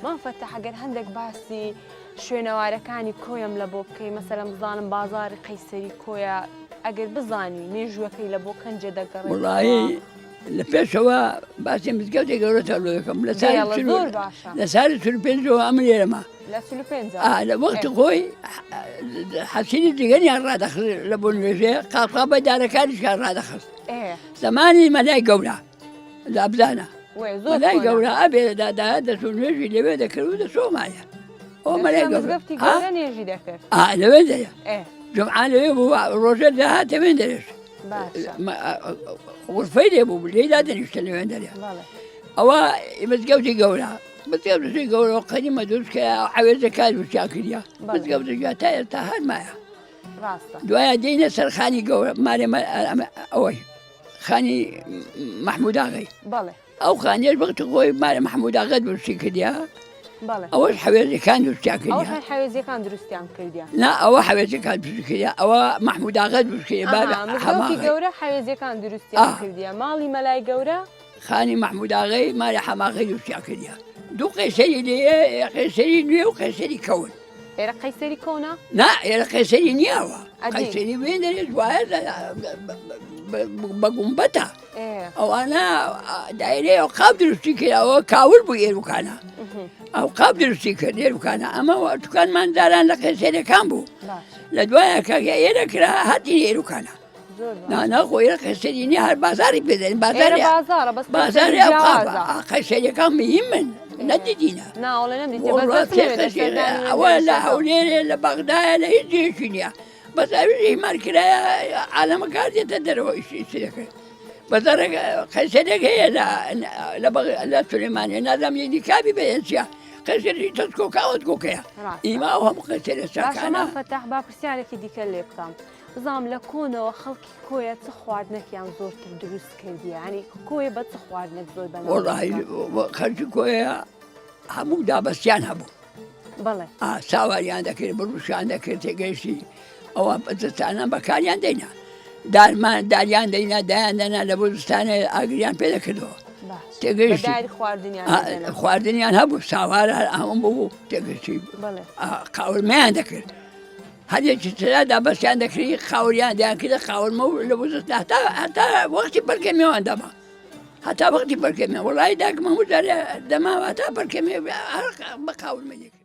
مام فتح ئەگەر هەندێک باسی شوێنەوارەکانی کۆیم لە بۆ بکەی مەسەلەن بزانم بازاری قەیسەری کۆیە ئەگەر بزانی مێژوەکەی لە بۆ کەنجە دەگەڕێت وڵایی لە پێشەوە باسی مزگەوتێک گەورەتە لۆ یەکەم لە ساڵی 45ەوە ئەمە لێرەما لە 35 لە وەختی خۆی حەسینی دیگەنیان ڕادەخست لە بۆ نوێژێ قاپقا بەدارەکانیشیان ڕادەخست زمانی مەلای گەورە لە ئەبزانە مەلای گەورە ئەبێ داداە دەچوو نوێژی لەوێ دەکرد و دەچۆمایە ئەو مەلای گەورە نێژی دەکرد لەوێ دەیە جمعان لەوێ بوو ڕۆژە داهاتەوێن دەرێش غرفەی لێ بوو لێدا دەنیشتە لەوێن دەرێ ئەوە مزگەوتی گەورە مزگەوتی گەورە قەدیمە دروستکە حەوێزەکان وشیان کردیا مزگەوتەکە تا ئێستا هەرمایە دوایە دێنە سەر خانی گەورە مارێ ئەوەی خانی مەحموود ئاغای ئەو خانیێش وەختی خۆی مارە مەحموود ئاغا دروستی کردیا ئەوەش حەوێزەکان دروستیان کردیا حەوێزیەکان دروستیان کردیا نا ئەوە حەوێزەکان دروست کردیا ئەوە مەحموود ئاغا دروست کردیا مزگەوتی گەورە حەوێزیەکان دروستیان کردیا ماڵی مەلای گەورە خانی مەحموود ئاغای مارە حەماغی دروستیان کردیا دوو قەیسەری لێیە قەیسەری نوێ و قەیسەری کەون ئێرە قەیسەری کۆنا؟ نا ئێرە قەیسەری نییەوە قەیسەری وێن دەرێت وایە بە گومبەتە ئەوانە دایرەیە و قاپ دروستی کردەوە کاول بوو ئێروکانە ئەو قاپ دروستی کرد ئێروکانە ئەمە توکانمان داران لە قەیسەریەکان بوو لە دوایە کاکە ئێرە کرا هاتین ئێروکانە ناخۆ ئێرە قەیسەری نییە هەر بازاری پێدەین بازاری ئەو قاپە قەیسەریەکان مهمن نەدیدینە ئەوە لە هەولێرێ لە بەغدایە لە هیچ جێشی نییە بەس ئەویش مارکرایە عالەمەکار دێتە دەرەوە ئیشی دەکرد بەزار قەیسەرێک هەیە لە سولێمانیە نازام یەکی کابی بەهێنسیە قەیسەری تەسکۆکاوت کۆکەیە ئیما ئەو هەموو قەیسەرە ساکانە فتح با پرسیارێکی دیکە لێ بکەم بزانم لە کۆنەوە خەڵکی کۆیە چ خواردنێکیان زۆرتر دروست کردیە ینی کۆیە بە چ خواردنێک زۆر بەناو وەڵاهی خەڵکی کۆیە هەموو دابەستیان هەبوو بەڵێ ساواریان دەکرد بڕوشیان دەکرد تێگەشتی ئەوە بەجستانە بەکاریان دەینا داریان دەینا دایان دەنا لە بۆزستانە ئاگریان پێ دەکردەوە تێگەشتی خواردنیان هەبوو ساوار هەموو بوو تێگەشتی قاورمەیان دەکرد هەرێکی ترا دابەستیان دەکردی خاوریان دەیان کردە خاورمە و لە بۆزستان هەتا وەختی بەرکەمیەوەیان دەما هەتا وەختی بەرکەمێ وڵای داکمە هەموو جارێ دەما هەتا بەرکەمێ بە قاورمە دەکرد